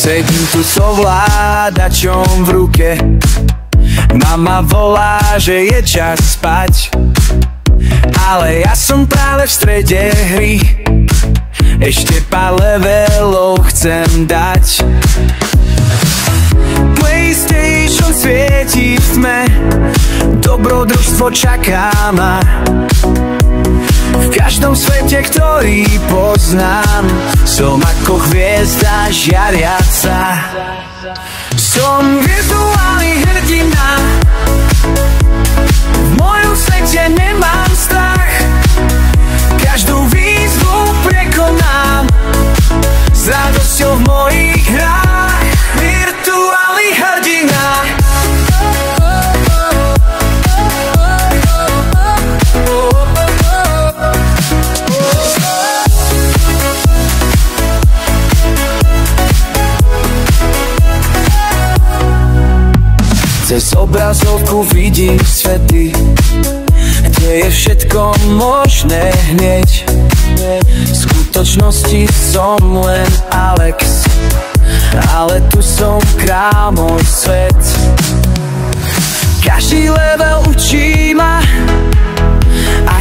Sedím tu s ovládačom v ruke, mama volá, že je čas spať, ale ja som práve v strede hry, ešte pár levelov chcem dať. PlayStation svieti v tme, dobrodružstvo čaká ma. V každom svete, ktorý poznám, som ako hviezda žiariaca. Som virtuálny hrdina, v mojom svete nemám strach, každú výzvu prekonám s radosťou v mojich hrách. Virtuálny hrdina. Cez obrazovku vidím svety, kde je všetko možné hneď. V skutočnosti som len Alex, ale tu som král, môj svet. Každý level učí ma,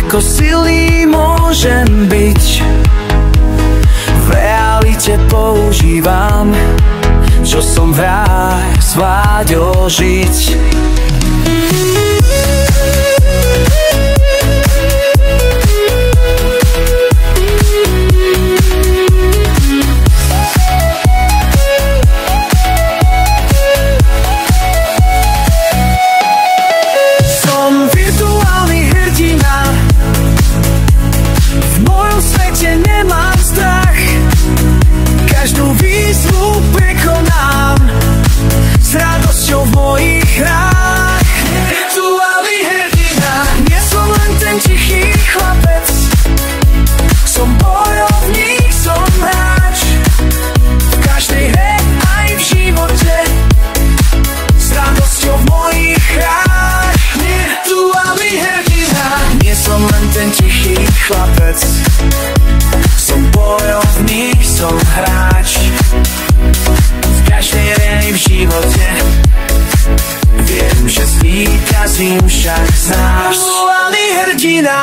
ako silný môžem byť. V realite používam, čo som v hrách zvládol žiť. Som virtuálny hrdina, v mojom svete nemám strach, každú výzvu prekonám s radosťou v mojich hrách. Virtuálny hrdina, nie som len ten tichý chlapec, som bojovník, som hráč, v každej hre aj v živote s radosťou v mojich hrách. Virtuálny hrdina, nie som len ten tichý chlapec, som bojovník, som hráč, v každej hre aj v živote viem, že zvíťazím, však znáš. Virtuálny hrdina.